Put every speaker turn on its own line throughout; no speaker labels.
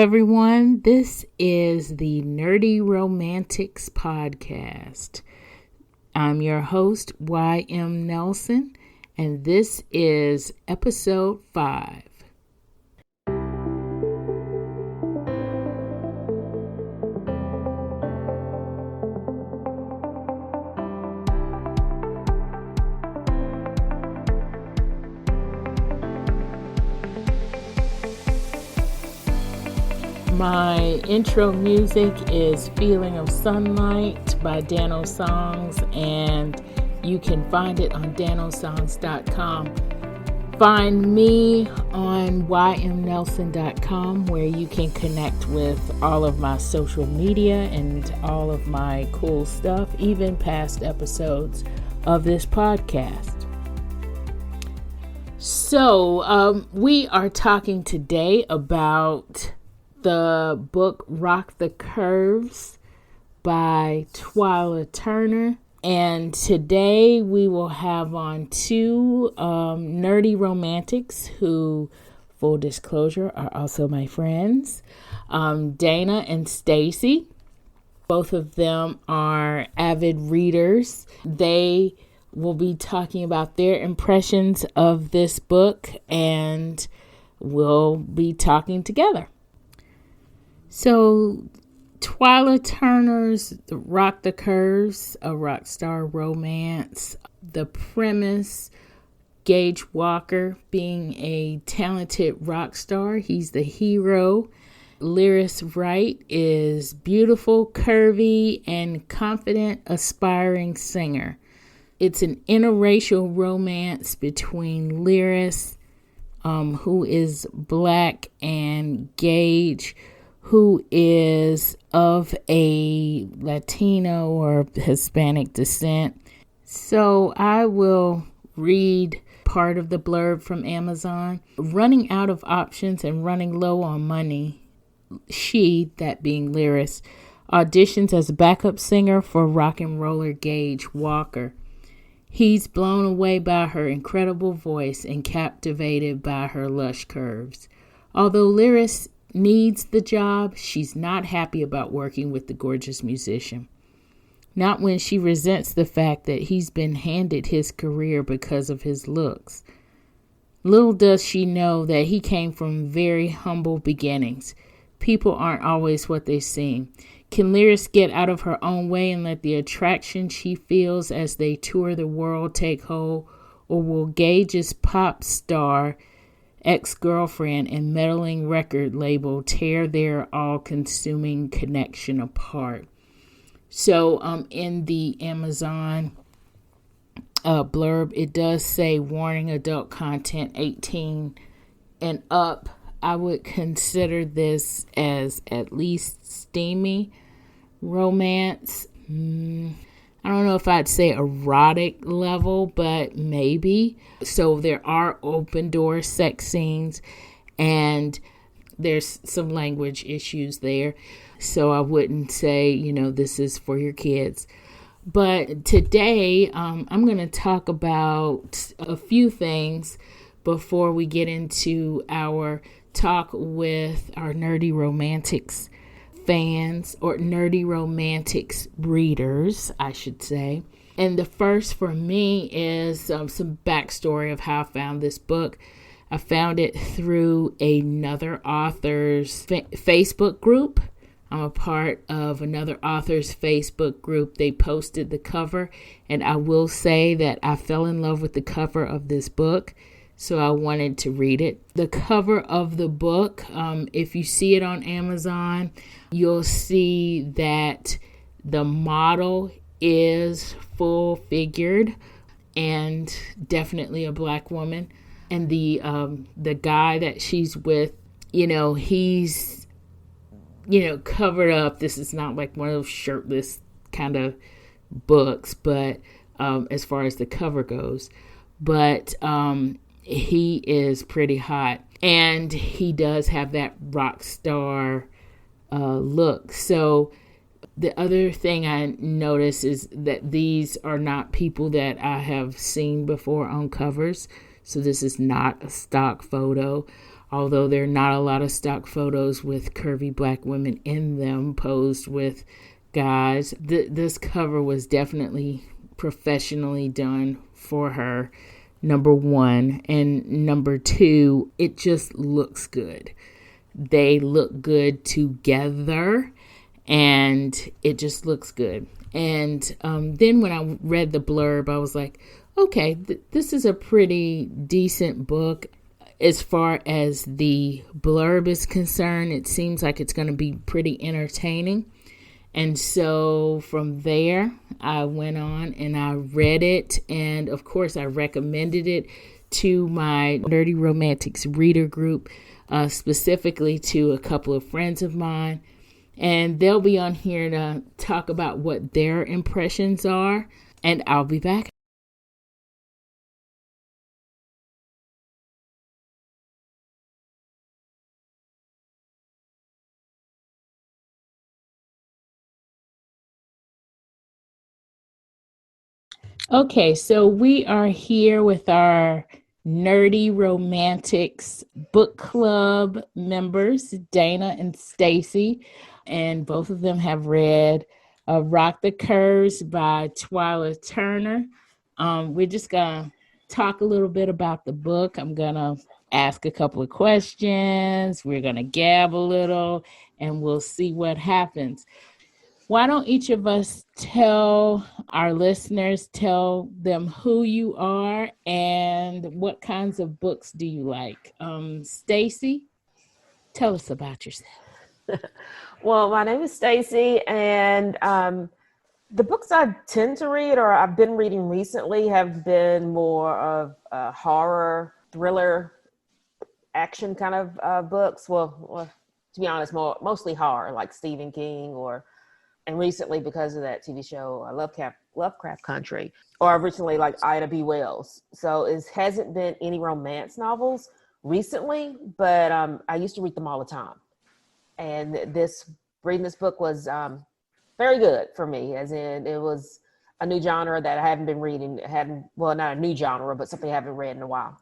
everyone. This is the Nerdy Romantics Podcast. I'm your host, Y.M. Nelson, and this is Episode 5. My intro music is Feeling of Sunlight by Dano Songs, and you can find it on danosongs.com. Find me on ymnelson.com, where you can connect with all of my social media and all of my cool stuff, even past episodes of this podcast. So, we are talking today about the book Rock the Curves by Twyla Turner. And today we will have on two nerdy romantics who, full disclosure, are also my friends, Dana and Staci. Both of them are avid readers. They will be talking about their impressions of this book, and we'll be talking together. So, Twyla Turner's Rock the Curves, a rock star romance. The premise, Gage Walker being a talented rock star. He's the hero. Lyris Wright is beautiful, curvy, and confident, aspiring singer. It's an interracial romance between Lyris, who is Black, and Gage, who is of a Latino or Hispanic descent. So I will read part of the blurb from Amazon. Running out of options and running low on money, she, that being Lyris, auditions as a backup singer for rock and roller Gage Walker. He's blown away by her incredible voice and captivated by her lush curves. Although Lyris needs the job, she's not happy about working with the gorgeous musician. Not when she resents the fact that he's been handed his career because of his looks. Little does she know that he came from very humble beginnings. People aren't always what they seem. Can Lyris get out of her own way and let the attraction she feels as they tour the world take hold? Or will Gage's pop star ex-girlfriend and meddling record label tear their all-consuming connection apart? So in the Amazon blurb, it does say warning, adult content 18 and up. I would consider this as at least steamy romance. I don't know if I'd say erotic level, but maybe. So there are open door sex scenes, and there's some language issues there. So I wouldn't say, this is for your kids. But today, I'm going to talk about a few things before we get into our talk with our Nerdy Romantics fans, or Nerdy Romantics readers, I should say. And the first for me is some backstory of how I found this book. I found it through another author's Facebook group. I'm a part of another author's Facebook group. They posted the cover, and I will say that I fell in love with the cover of this book, so I wanted to read it. The cover of the book, if you see it on Amazon, you'll see that the model is full figured and definitely a Black woman. And the guy that she's with, he's, covered up. This is not like one of those shirtless kind of books, but as far as the cover goes. But he is pretty hot, and he does have that rock star look. So the other thing I notice is that these are not people that I have seen before on covers. So this is not a stock photo. although there are not a lot of stock photos with curvy black women in them posed with guys. This cover was definitely professionally done for her, number one. And number two, it just looks good. They look good together, and it just looks good. And then when I read the blurb, I was like, okay, this is a pretty decent book. As far as the blurb is concerned, it seems like it's going to be pretty entertaining. And so from there, I went on and I read it. And of course, I recommended it to my Nerdy Romantics reader group, specifically to a couple of friends of mine. And they'll be on here to talk about what their impressions are. And I'll be back. Okay, so we are here with our Nerdy Romantics book club members, Dana and Staci, and both of them have read Rock the Curves by Twyla Turner. We're just going to talk a little bit about the book. I'm going to ask a couple of questions. We're going to gab a little, and we'll see what happens. Why don't each of us tell our listeners, tell them who you are and what kinds of books do you like? Staci, tell us about yourself.
Well, my name is Staci, and the books I tend to read or I've been reading recently have been more of horror, thriller, action kind of books. Well, to be honest, mostly horror, like Stephen King and recently, because of that TV show, Lovecraft Country, or recently like Ida B. Wells. So it hasn't been any romance novels recently, but I used to read them all the time. And reading this book was very good for me, as in it was a new genre that I haven't been reading. Well, not a new genre, but something I haven't read in a while.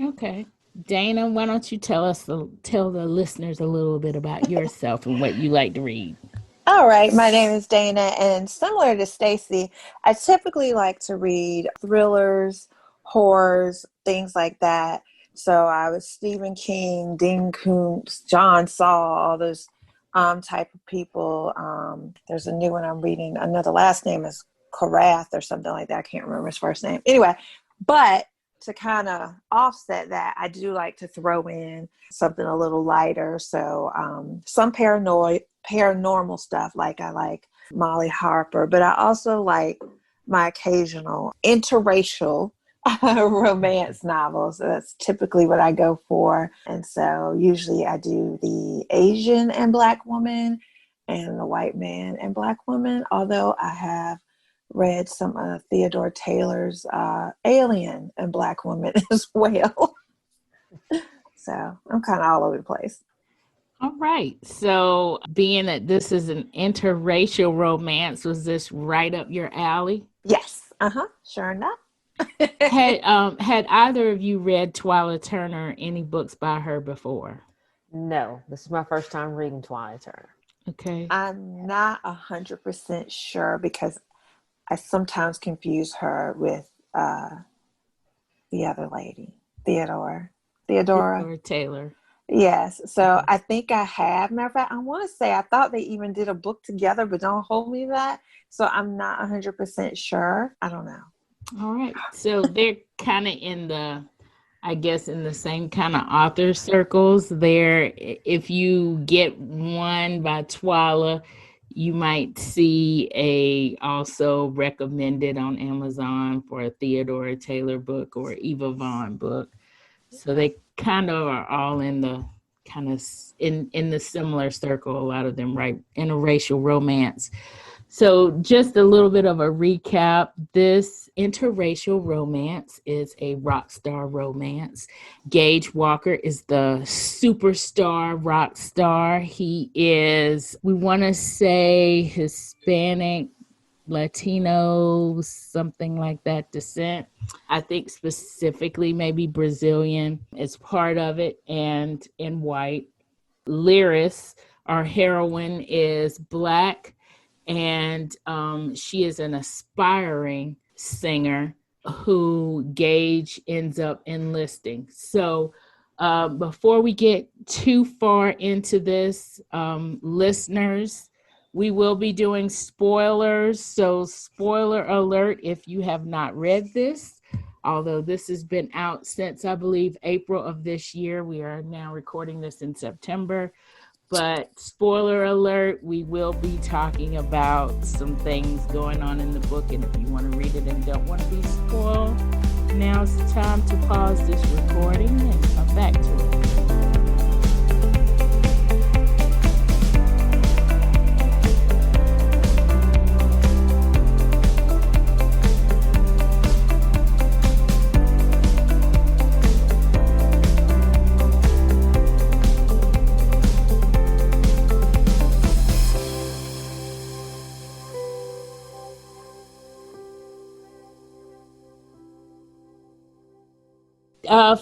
Okay. Dana, why don't you tell the listeners a little bit about yourself and what you like to read?
All right, my name is Dana, and similar to Staci, I typically like to read thrillers, horrors, things like that. So I was Stephen King, Dean Koontz, John Saul, all those type of people. There's a new one I'm reading. I know the last name is Karath or something like that. I can't remember his first name. Anyway, but to kind of offset that, I do like to throw in something a little lighter. So some paranormal stuff, like I like Molly Harper, but I also like my occasional interracial romance novels. So that's typically what I go for. And so usually I do the Asian and Black woman and the white man and Black woman, although I have read some of Theodore Taylor's Alien and Black woman as well. So I'm kind of all over the place.
All right. So being that this is an interracial romance, was this right up your alley?
Yes. Sure enough.
Had either of you read Twyla Turner, any books by her before?
No, this is my first time reading Twyla Turner.
Okay.
I'm not 100% sure because I sometimes confuse her with the other lady, Theodora
Taylor.
Yes. So I think I have. Matter of fact, I want to say I thought they even did a book together, but don't hold me to that. So I'm not 100% sure. I don't know.
All right. So they're kind of in the same kind of author circles there. If you get one by Twyla, you might see also recommended on Amazon for a Theodora Taylor book or Eva Vaughn book. So they kind of are all in the in the similar circle, a lot of them, right? Interracial romance. So just a little bit of a recap. This interracial romance is a rock star romance. Gage Walker is the superstar rock star. He is, we want to say, Hispanic, Latino, something like that descent. I think specifically maybe Brazilian is part of it, and in white. Lyris, our heroine, is Black, and she is an aspiring singer who Gage ends up enlisting. So before we get too far into this, listeners, we will be doing spoilers. So spoiler alert if you have not read this. Although this has been out since, I believe, April of this year. We are now recording this in September. But spoiler alert, we will be talking about some things going on in the book. And if you want to read it and don't want to be spoiled, now's the time to pause this recording and come back to it.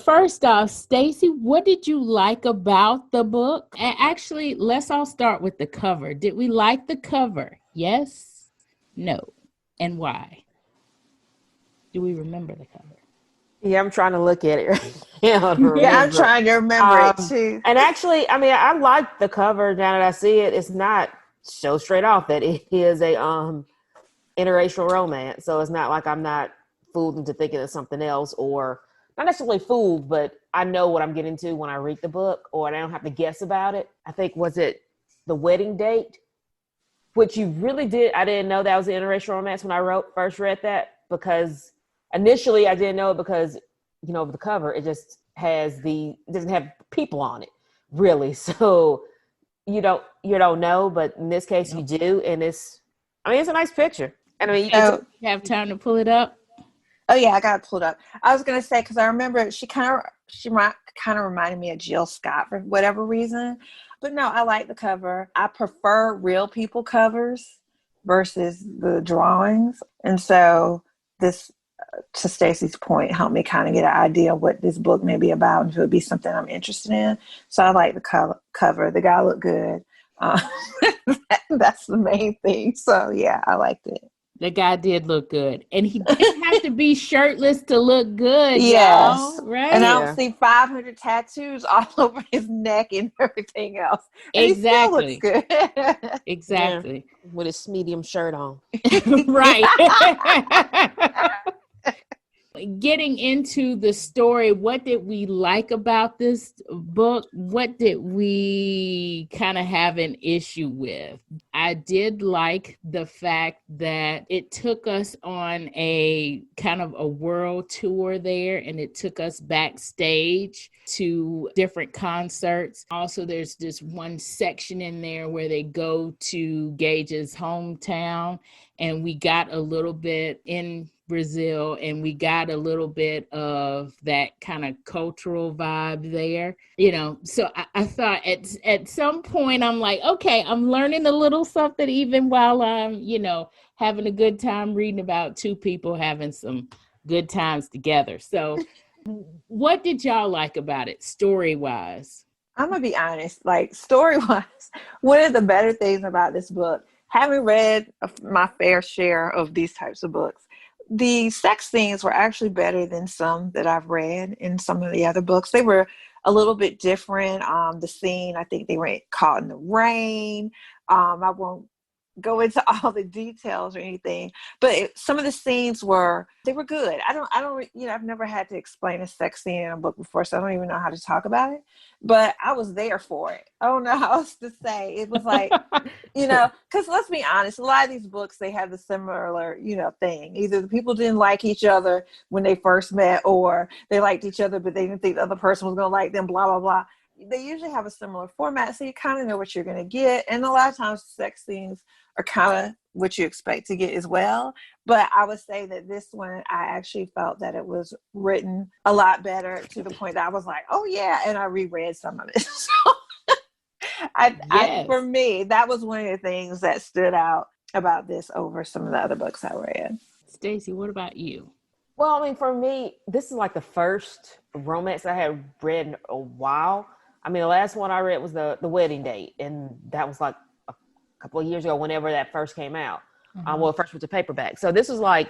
First off, Staci, what did you like about the book? And actually, let's all start with the cover. Did we like the cover? Yes? No? And why? Do we remember the cover?
Yeah, I'm trying to look at it right now to remember.
Yeah, I'm trying to remember it too.
And actually, I mean, I like the cover now that I see it. It's not so straight off that it is a interracial romance. So it's not like I'm not fooled into thinking of something else, or not necessarily fooled, but I know what I'm getting to when I read the book, or I don't have to guess about it. I think, was it the wedding date? Which you really did. I didn't know that was an interracial romance when I first read that, because initially I didn't know it because, you know, the cover, it just it doesn't have people on it, really. So you don't know, but in this case you do. And it's a nice picture. And I mean,
you have time to pull it up?
Oh yeah, I got it pulled up. I was gonna say, because I remember she kind of reminded me of Jill Scott for whatever reason. But no, I like the cover. I prefer real people covers versus the drawings, and so this, to Staci's point, helped me kind of get an idea of what this book may be about and if it would be something I'm interested in. So I like the cover. The guy looked good. That's the main thing. So yeah, I liked it.
The guy did look good. And he didn't have to be shirtless to look good,
yes.
Y'all, right?
And I don't see 500 tattoos all over his neck and everything else. And
exactly.
He still looks good.
Exactly.
Yeah. With his medium shirt on.
Right. Getting into the story, what did we like about this book? What did we kind of have an issue with? I did like the fact that it took us on a kind of a world tour there, and it took us backstage to different concerts. Also, there's this one section in there where they go to Gage's hometown, and we got a little bit in Brazil, and we got a little bit of that kind of cultural vibe there, you know. So I thought at some point I'm like, okay, I'm learning a little something even while I'm, you know, having a good time reading about two people having some good times together. So what did y'all like about it story-wise?
I'm gonna be honest, like story-wise, one of the better things about this book, having read my fair share of these types of books, the sex scenes were actually better than some that I've read in some of the other books. They were a little bit different. The scene, I think they were caught in the rain. I won't go into all the details or anything, but some of the scenes were good. I don't, you know, I've never had to explain a sex scene in a book before, so I don't even know how to talk about it, but I was there for it. I don't know how else to say. It was like, you know, because let's be honest, a lot of these books, they have the similar, you know, thing. Either the people didn't like each other when they first met, or they liked each other, but they didn't think the other person was going to like them, blah, blah, blah. They usually have a similar format, so you kind of know what you're going to get. And a lot of times sex scenes are kind of what you expect to get as well. But I would say that this one, I actually felt that it was written a lot better, to the point that I was like, oh yeah. And I reread some of it. So for me, that was one of the things that stood out about this over some of the other books I read.
Staci, what about you?
Well, I mean, for me, this is like the first romance I had read in a while. I mean, the last one I read was the Wedding Date, and that was like a couple of years ago, whenever that first came out. Well, first was a paperback. So this was like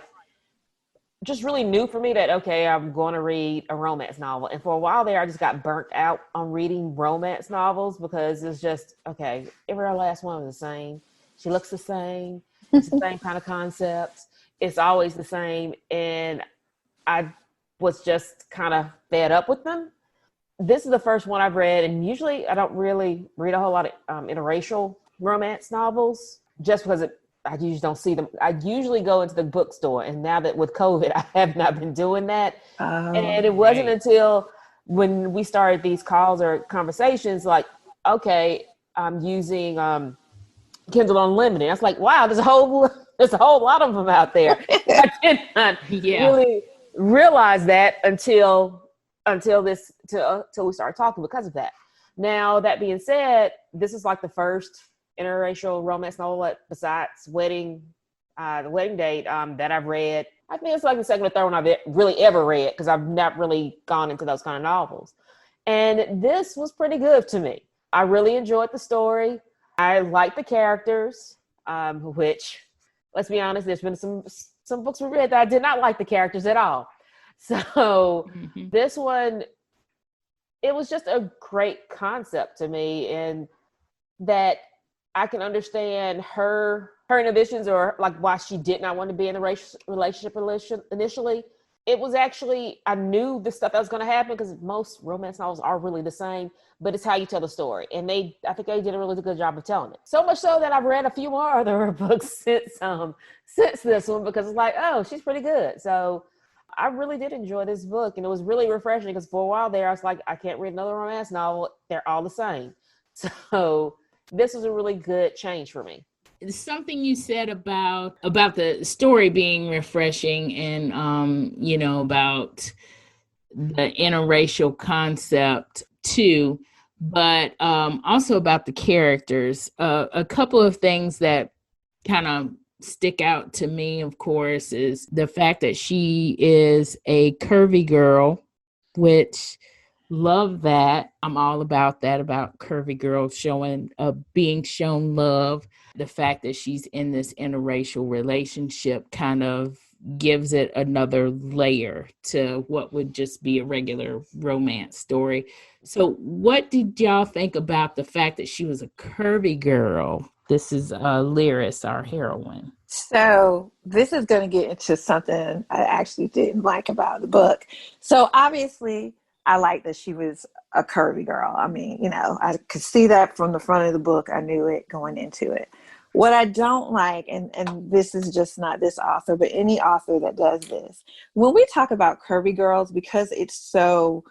just really new for me that, okay, I'm going to read a romance novel. And for a while there, I just got burnt out on reading romance novels because it's just, okay, every last one was the same. She looks the same. It's the same kind of concepts. It's always the same. And I was just kind of fed up with them. This is the first one I've read. And usually I don't really read a whole lot of interracial romance novels just because I usually don't see them. I usually go into the bookstore, and now that with COVID, I have not been doing that. And it wasn't until when we started these calls or conversations, like, okay, I'm using Kindle Unlimited. I was like, wow, there's a whole lot of them out there. I did not really realize that until we started talking because of that. Now, that being said, this is like the first interracial romance novel besides the Wedding Date that I've read. I think it's like the second or third one I've really ever read because I've not really gone into those kind of novels. And this was pretty good to me. I really enjoyed the story. I like the characters, which, let's be honest, there's been some books we read that I did not like the characters at all. So this one, it was just a great concept to me, and that I can understand her inhibitions, or like why she did not want to be in a relationship initially. It was actually, I knew the stuff that was going to happen because most romance novels are really the same, but it's how you tell the story. And I think they did a really good job of telling it. So much so that I've read a few more other books since this one, because it's like, oh, she's pretty good. So I really did enjoy this book, and it was really refreshing because for a while there, I was like, I can't read another romance novel. They're all the same. So this was a really good change for me.
Something you said about the story being refreshing, and about the interracial concept too, but also about the characters. A couple of things that kind of stick out to me, of course, is the fact that she is a curvy girl, which love that. I'm all about that, about curvy girls being shown love. The fact that she's in this interracial relationship kind of gives it another layer to what would just be a regular romance story. So what did y'all think about the fact that she was a curvy girl? This is Lyris, our heroine.
So this is going to get into something I actually didn't like about the book. So obviously, I like that she was a curvy girl. I mean, I could see that from the front of the book. I knew it going into it. What I don't like, and this is just not this author, but any author that does this, when we talk about curvy girls, because it's so,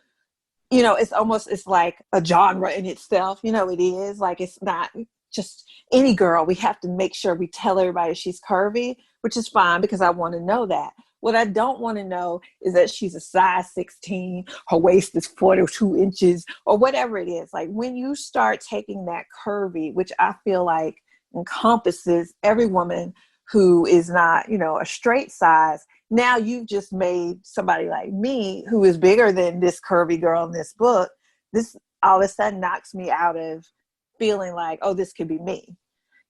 it's like a genre in itself, it is like, it's not just any girl. We have to make sure we tell everybody she's curvy, which is fine because I want to know that. What I don't want to know is that she's a size 16, her waist is 42 inches, or whatever it is. Like, when you start taking that curvy, which I feel like encompasses every woman who is not, a straight size, now you've just made somebody like me, who is bigger than this curvy girl in this book, this all of a sudden knocks me out of feeling like, oh, this could be me.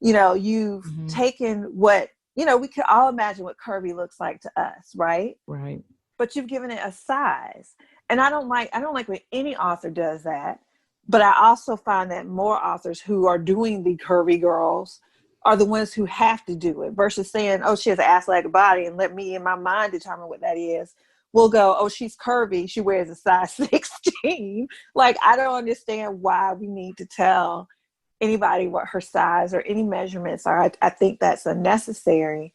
You've taken what, we could all imagine what curvy looks like to us, right?
Right.
But you've given it a size. And I don't like when any author does that. But I also find that more authors who are doing the curvy girls are the ones who have to do it, versus saying, oh, she has an ass-like body, and let me in my mind determine what that is. We'll go, oh, she's curvy, she wears a size 16. Like, I don't understand why we need to tell anybody what her size or any measurements are. I think that's unnecessary.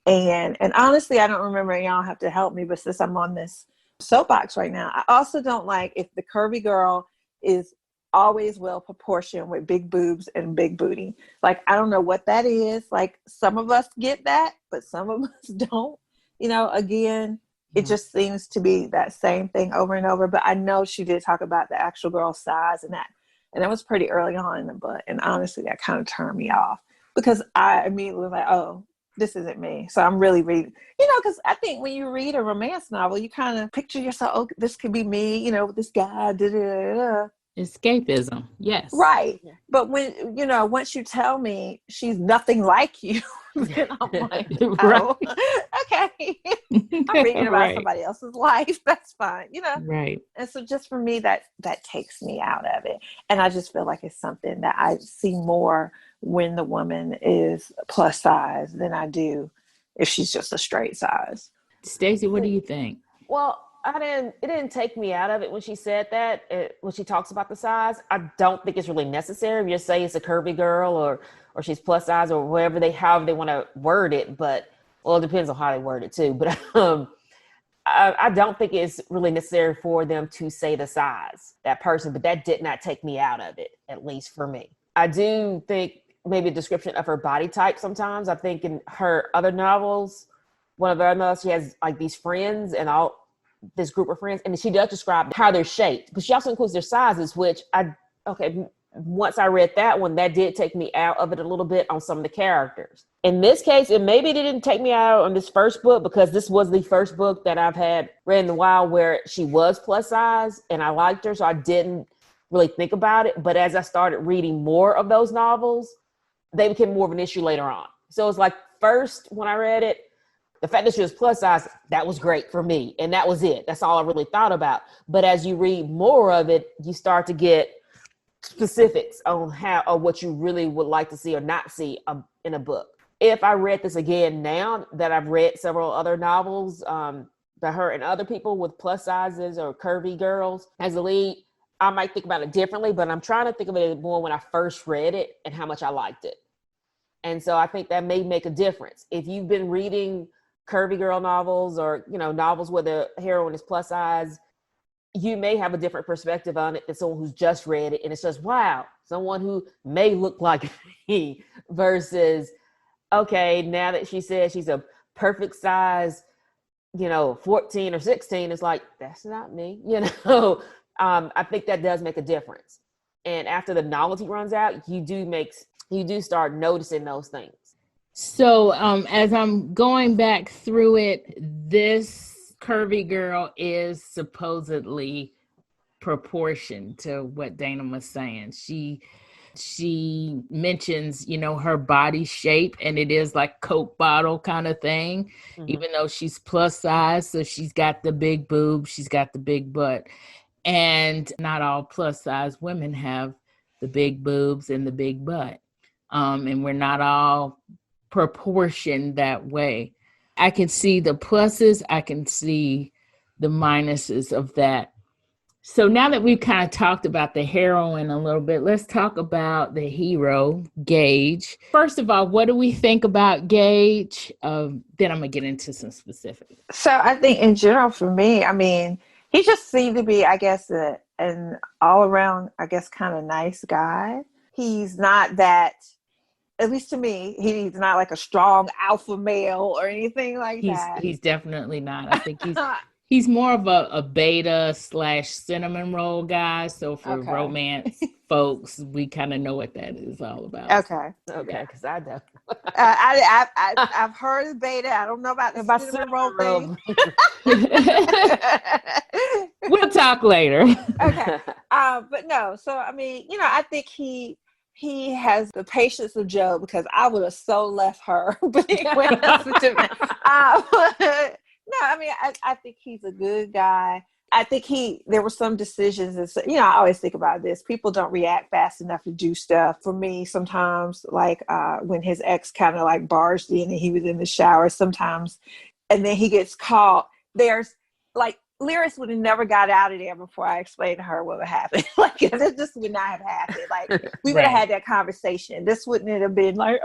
And honestly, I don't remember, y'all have to help me, but since I'm on this soapbox right now, I also don't like if the curvy girl is always well proportioned with big boobs and big booty. Like, I don't know what that is. Like, some of us get that, but some of us don't. Again, it just seems to be that same thing over and over. But I know she did talk about the actual girl's size, and that was pretty early on in the book. And honestly, that kind of turned me off. because I immediately was like, oh, this isn't me. So I'm really reading, because I think when you read a romance novel, you kind of picture yourself, oh, this could be me, this guy, da, da, da, da.
Escapism, yes.
Right. But when, once you tell me she's nothing like you, then I'm like, oh, okay. I'm reading about somebody else's life. That's fine,
Right.
And so just for me, that takes me out of it. And I just feel like it's something that I see more when the woman is plus size than I do if she's just a straight size.
Staci, what do you think?
Well, it didn't take me out of it when she said that, when she talks about the size. I don't think it's really necessary. If you say it's a curvy girl or she's plus size or however they want to word it, but it depends on how they word it too. But I don't think it's really necessary for them to say the size, that person, but that did not take me out of it, at least for me. I do think maybe a description of her body type sometimes. I think in her other novels, one of her other novels, she has like these friends and this group of friends, and she does describe how they're shaped, but she also includes their sizes, which once I read that one, that did take me out of it a little bit on some of the characters. In this case, and maybe it didn't take me out on this first book because this was the first book that I've had read in a while where she was plus size and I liked her, so I didn't really think about it. But as I started reading more of those novels, they became more of an issue later on. So it's like first when I read it, the fact that she was plus size, that was great for me. And that was it. That's all I really thought about. But as you read more of it, you start to get specifics on what you really would like to see or not see in a book. If I read this again now that I've read several other novels by her and other people with plus sizes or curvy girls as a lead, I might think about it differently, but I'm trying to think of it more when I first read it and how much I liked it. And so I think that may make a difference. If you've been reading curvy girl novels or, novels where the heroine is plus size, you may have a different perspective on it than someone who's just read it. And it's just, wow, someone who may look like me versus, okay, now that she says she's a perfect size, 14 or 16, it's like, that's not me, I think that does make a difference. And after the novelty runs out, you do start noticing those things.
So as I'm going back through it, this curvy girl is supposedly proportioned to what Dana was saying. She mentions, her body shape, and it is like Coke bottle kind of thing, even though she's plus size. So she's got the big boobs, she's got the big butt. And not all plus size women have the big boobs and the big butt. And we're not all proportioned that way. I can see the pluses, I can see the minuses of that. So now that we've kind of talked about the heroine a little bit, let's talk about the hero, Gage. First of all, what do we think about Gage? Then I'm going to get into some specifics.
So I think in general for me, he just seemed to be, I guess, an all around, I guess, kind of nice guy. He's not that, at least to me, he's not like a strong alpha male or anything like that.
He's definitely not. I think he's more of a beta / cinnamon roll guy. So for romance folks, we kind of know what that is all about.
Okay,
because I know.
I've heard of beta. I don't know about the cinnamon roll thing.
We'll talk later.
Okay, but no. So I think he has the patience of Job, because I would have so left her. But anyway, I think he's a good guy. I think there were some decisions that, I always think about this. People don't react fast enough to do stuff. For me, sometimes, like when his ex kind of like barged in and he was in the shower sometimes, and then he gets caught. There's like, Lyris would have never got out of there before I explained to her what would happen. Like, this would not have happened. Like, we would have had that conversation. This wouldn't have been like,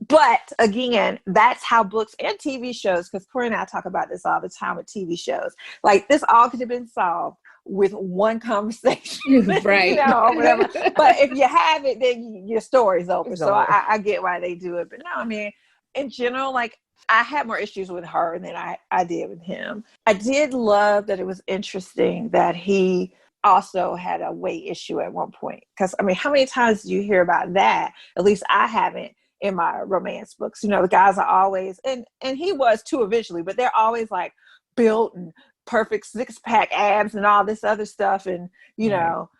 But again, that's how books and TV shows, because Corey and I talk about this all the time with TV shows. Like, this all could have been solved with one conversation,
right?
Or whatever. But if you have it, then your story's over. So I get why they do it. But no, in general, like, I had more issues with her than I did with him. I did love that it was interesting that he also had a weight issue at one point. Because, I mean, how many times do you hear about that? At least I haven't in my romance books. You know, the guys are always, and he was too eventually, but they're always like built and perfect six-pack abs and all this other stuff. And, you know,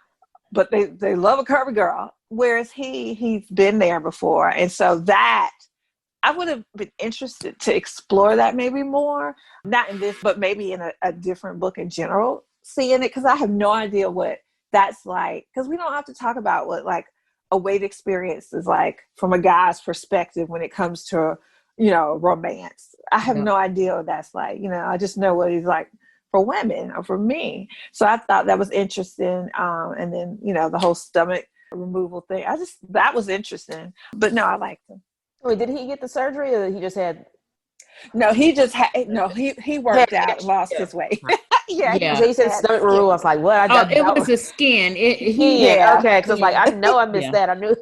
but they love a curvy girl. Whereas he's been there before. And so that, I would have been interested to explore that maybe more, not in this, but maybe in a different book in general, seeing it, because I have no idea what that's like. Because we don't have to talk about what like a weight experience is like from a guy's perspective when it comes to, you know, romance. I have no idea what that's like. You know, I just know what he's like for women or for me. So I thought that was interesting. And then, you know, the whole stomach removal thing. That was interesting. But no, I liked him.
Wait, did he get the surgery or he just had?
No, he just had, no, he worked out, lost his weight.
So he said stomach removal. I was like, what?
It was the skin.
Okay. Because I was like, I know I missed that. I knew.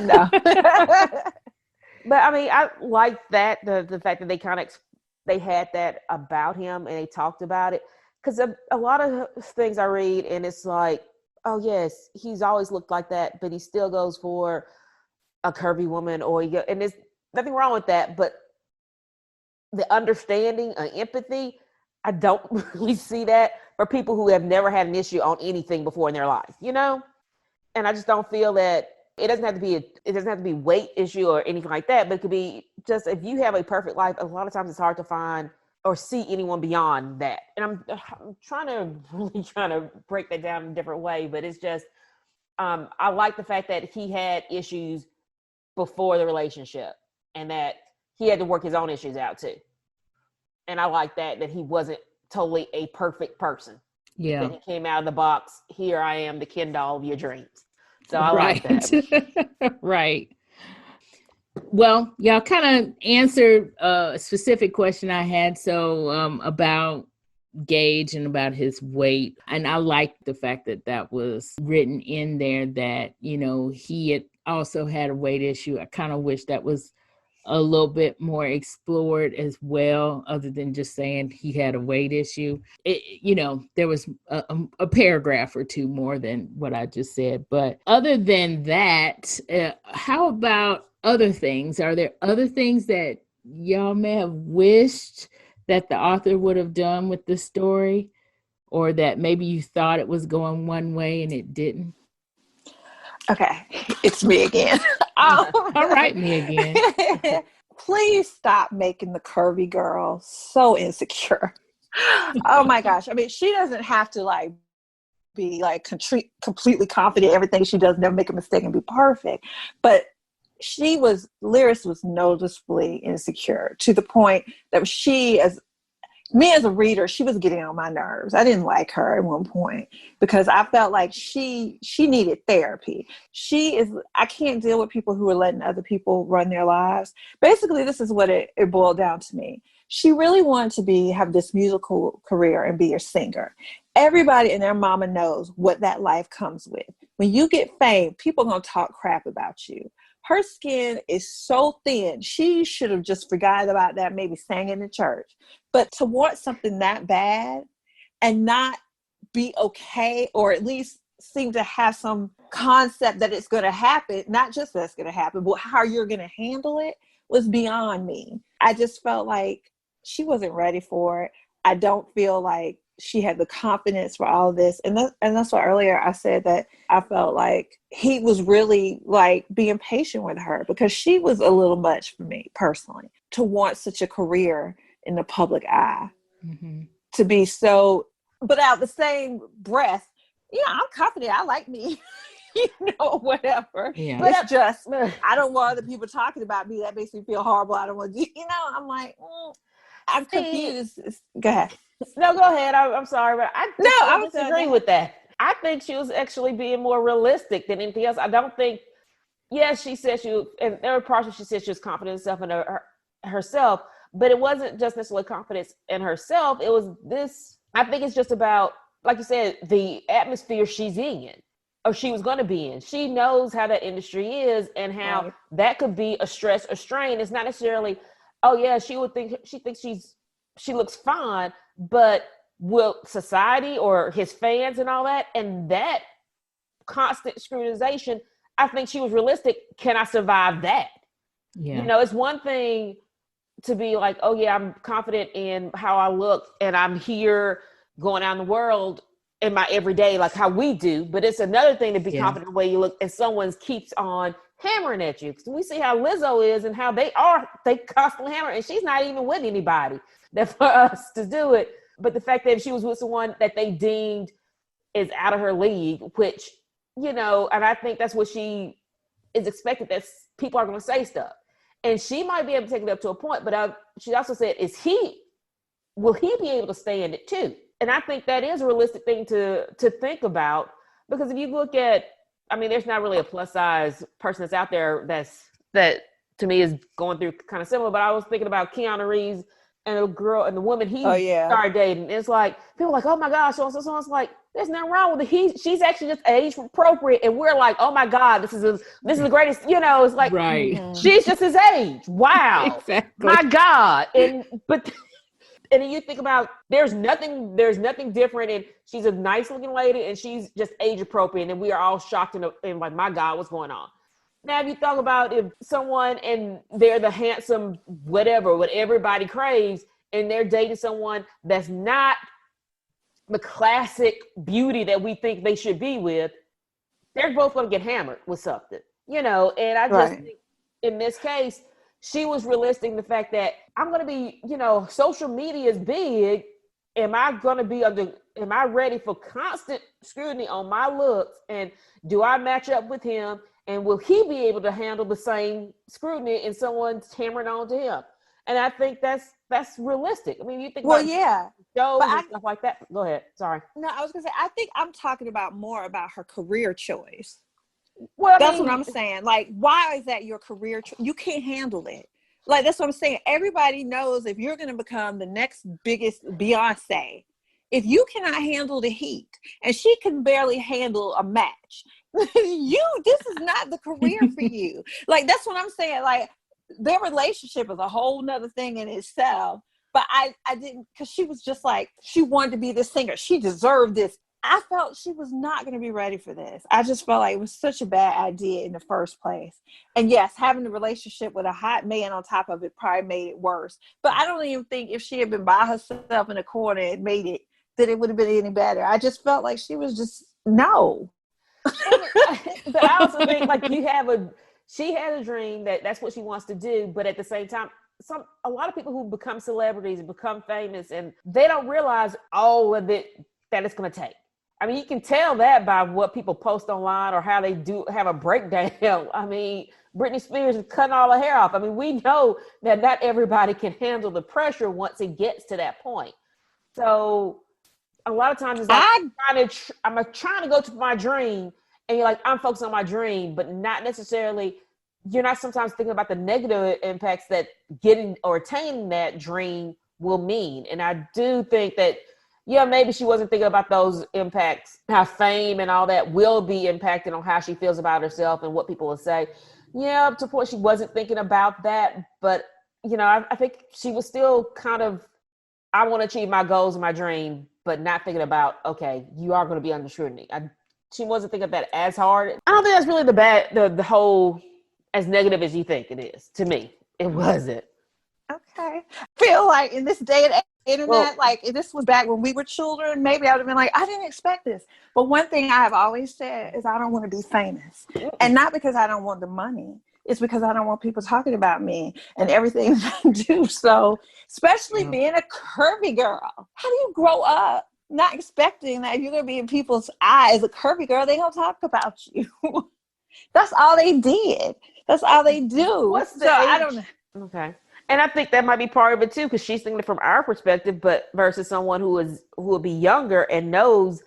No.
But I mean, I like that, the fact that they had that about him and they talked about it. Because a lot of things I read and it's like, oh yes, he's always looked like that, but he still goes for a curvy woman, and there's nothing wrong with that, but the understanding and empathy, I don't really see that for people who have never had an issue on anything before in their life, you know? And I just don't feel that it doesn't have to be weight issue or anything like that, but it could be just, if you have a perfect life, a lot of times it's hard to find or see anyone beyond that. And I'm trying to break that down in a different way, but it's just, I like the fact that he had issues before the relationship and that he had to work his own issues out too. And I like that he wasn't totally a perfect person.
Yeah.
That he came out of the box, here I am, the Ken doll of your dreams. So I like that.
Right. Well, y'all kind of answered a specific question I had. So about Gage and about his weight. And I like the fact that was written in there that, you know, he had also had a weight issue. I kind of wish that was a little bit more explored as well, other than just saying he had a weight issue. You know, there was a paragraph or two more than what I just said. But other than that, how about other things? Are there other things that y'all may have wished that the author would have done with the story, or that maybe you thought it was going one way and it didn't?
Okay, it's me again.
All right, me again.
Please stop making the curvy girl so insecure. Oh my gosh. I mean, she doesn't have to like be like completely confident everything she does, never make a mistake and be perfect. But Lyris was noticeably insecure to the point that as a reader, she was getting on my nerves. I didn't like her at one point because I felt like she needed therapy. I can't deal with people who are letting other people run their lives. Basically, this is what it boiled down to me. She really wanted to have this musical career and be a singer. Everybody and their mama knows what that life comes with. When you get fame, people are going to talk crap about you. Her skin is so thin. She should have just forgotten about that, maybe sang in the church. But to want something that bad and not be okay, or at least seem to have some concept that it's going to happen, not just that it's going to happen, but how you're going to handle it, was beyond me. I just felt like she wasn't ready for it. I don't feel like she had the confidence for all of this. And that's why earlier I said that I felt like he was really like being patient with her, because she was a little much for me personally to want such a career in the public eye.
Mm-hmm.
To be so, but out the same breath, yeah, I'm confident. I like me, whatever.
Yeah.
But it's just, I don't want other people talking about me. That makes me feel horrible. I don't want to, I'm like, I'm confused. Go ahead.
No, go ahead. I'm sorry, but I disagree with that. I think she was actually being more realistic than anything else. I don't think, yes, she said and there were parts where she said she was confident in herself and herself, but it wasn't just necessarily confidence in herself. It was this, I think it's just about, like you said, the atmosphere she's in, or she was going to be in. She knows how that industry is and how that could be a stress or strain. It's not necessarily, oh yeah, she thinks she looks fine, but will society or his fans and all that, and that constant scrutinization, I think she was realistic. Can I survive that?
Yeah.
It's one thing to be like, oh yeah, I'm confident in how I look and I'm here going out in the world in my everyday, like how we do. But it's another thing to be confident in the way you look and someone keeps on hammering at you. Because we see how Lizzo is and how they constantly hammer, and she's not even with anybody that for us to do it. But the fact that she was with someone that they deemed is out of her league, which, and I think that's what she is expected, that people are going to say stuff. And she might be able to take it up to a point, but she also said, will he be able to stand it too? And I think that is a realistic thing to think about, because if you look at, there's not really a plus size person that's out there that to me is going through kind of similar, but I was thinking about Keanu Reeves and the girl and the woman he started dating. It's like, people are like, oh my gosh, someone's like, there's nothing wrong with it. She's actually just age appropriate. And we're like, oh my God, this is the greatest, it's like, she's just his age. Wow.
Exactly.
My God. And then you think about, there's nothing different. And she's a nice looking lady and she's just age appropriate. And we are all shocked and like, my God, what's going on? Now, if you talk about if someone and they're the handsome whatever, what everybody craves, and they're dating someone that's not the classic beauty that we think they should be with, they're both going to get hammered with something, and I just think in this case, she was realistic in the fact that I'm going to be, social media is big. Am I ready for constant scrutiny on my looks? And do I match up with him? And will he be able to handle the same scrutiny and someone's hammering on to him? And I think that's realistic. You think about shows and stuff like that. Go ahead. Sorry.
No, I was going to say, I think I'm talking more about her career choice.
Well,
that's what I'm saying. Like, why is that your career choice? You can't handle it. Like, that's what I'm saying. Everybody knows if you're going to become the next biggest Beyonce, if you cannot handle the heat, and she can barely handle a match, this is not the career for you. Like, that's what I'm saying. Like, their relationship is a whole nother thing in itself. But I didn't, because she was just like, she wanted to be this singer. She deserved this. I felt she was not going to be ready for this. I just felt like it was such a bad idea in the first place. And yes, having a relationship with a hot man on top of it probably made it worse. But I don't even think if she had been by herself in a corner and made it, that it would have been any better. I just felt like she was just, no.
But I also think like she has a dream that's what she wants to do. But at the same time, a lot of people who become celebrities and become famous, and they don't realize all of it that it's going to take. You can tell that by what people post online or how they do have a breakdown. Britney Spears is cutting all her hair off. We know that not everybody can handle the pressure once it gets to that point. So a lot of times it's like I'm trying to go to my dream, and you're like, I'm focused on my dream, but not necessarily, you're not sometimes thinking about the negative impacts that getting or attaining that dream will mean. And I do think that, maybe she wasn't thinking about those impacts, how fame and all that will be impacted on how she feels about herself and what people will say. Up to a point she wasn't thinking about that. But, I think she was still kind of, I want to achieve my goals and my dream, but not thinking about, okay, you are going to be under scrutiny. She wasn't thinking of that as hard. I don't think that's really the whole, as negative as you think it is. To me, it wasn't.
Okay. I feel like in this day and age, internet, like if this was back when we were children, maybe I would have been like, I didn't expect this. But one thing I have always said is I don't want to be famous. And not because I don't want the money. It's because I don't want people talking about me and everything that I do. So, especially being a curvy girl, how do you grow up not expecting that if you're going to be in people's eyes, a curvy girl, they don't talk about you? That's all they did. That's all they do. I don't know.
Okay. And I think that might be part of it too, because she's thinking it from our perspective, but versus someone who will be younger and knows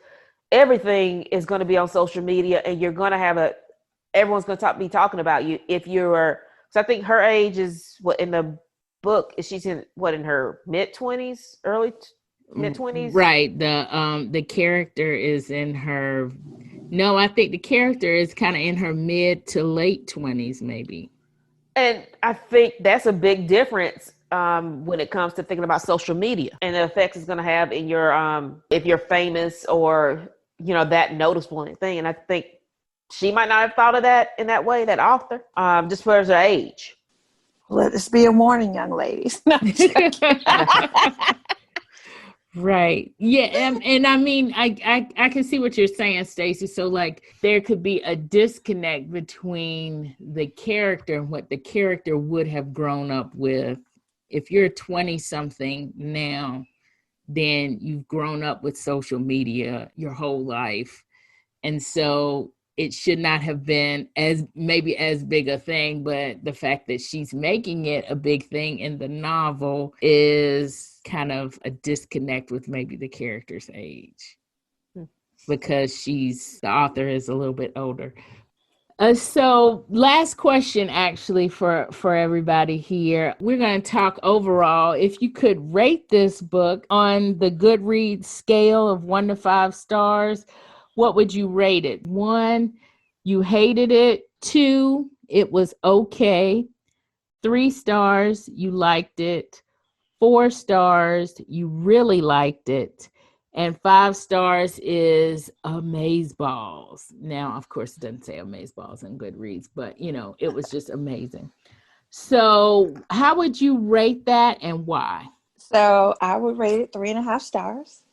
everything is going to be on social media, and you're going to everyone's going to be talking about you. So I think her age is what in the book is she's in her mid-20s, early mid-20s,
right? The character is in her. No, I think the character is kind of in her mid to late 20s, maybe.
And I think that's a big difference when it comes to thinking about social media and the effects it's going to have in your if you're famous or that noticeable thing. And I think she might not have thought of that in that way, that author, just for her age.
Let this be a warning, young ladies. No, I'm joking.
Right. Yeah. And I mean, I can see what you're saying, Staci. So like there could be a disconnect between the character and what the character would have grown up with. If you're 20 something now, then you've grown up with social media your whole life. And so it should not have been as big a thing, but the fact that she's making it a big thing in the novel is kind of a disconnect with maybe the character's age, because the author is a little bit older. So last question actually for everybody here. We're going to talk overall. If you could rate this book on the Goodreads scale of 1 to 5 stars, what would you rate it? 1, you hated it. 2, it was okay. 3 stars, you liked it. 4 stars, you really liked it. And 5 stars is amazeballs. Now, of course, it doesn't say amazeballs in Goodreads, but it was just amazing. So how would you rate that and why?
So I would rate it 3.5 stars.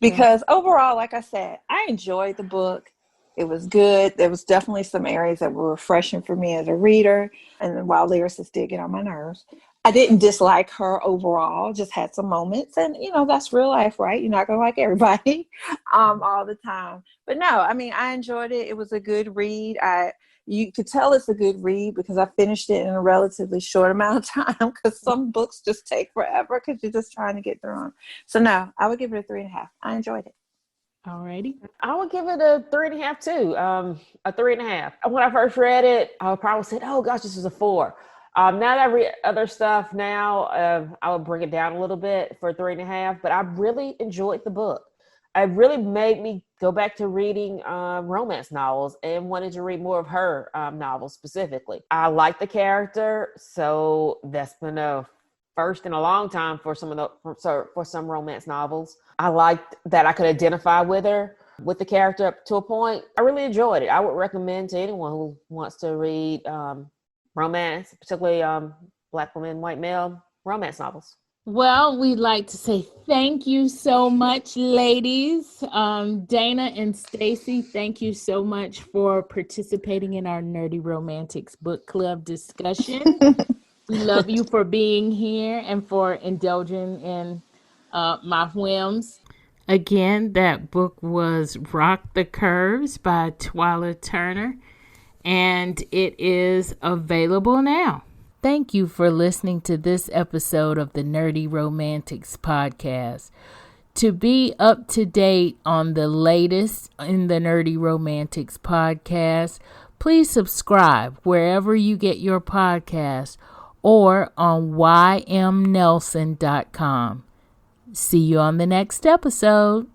Because overall, like I said, I enjoyed the book. It was good. There was definitely some areas that were refreshing for me as a reader. And while Lyris did get on my nerves, I didn't dislike her overall, just had some moments. And, that's real life, right? You're not going to like everybody all the time. But no, I mean, I enjoyed it. It was a good read. You could tell it's a good read because I finished it in a relatively short amount of time, because some books just take forever because you're just trying to get through them. So no, I would give it a 3.5. I enjoyed it.
Alrighty.
I would give it a 3.5 too. A 3.5. When I first read it, I would probably say, "Oh gosh, this is a 4." Now that I read other stuff now, I would bring it down a little bit for 3.5. But I really enjoyed the book. It really made me go back to reading romance novels and wanted to read more of her novels specifically. I like the character, so that's been a first in a long time for some romance novels. I liked that I could identify with her, with the character up to a point. I really enjoyed it. I would recommend to anyone who wants to read romance, particularly Black women, white male romance novels.
Well, we'd like to say thank you so much, ladies. Dana and Staci, thank you so much for participating in our Nerdy Romantics book club discussion. We love you for being here and for indulging in my whims. Again, that book was Rock the Curves by Twyla Turner, and it is available now. Thank you for listening to this episode of the Nerdy Romantics podcast. To be up to date on the latest in the Nerdy Romantics podcast, please subscribe wherever you get your podcasts or on ymnelson.com. See you on the next episode.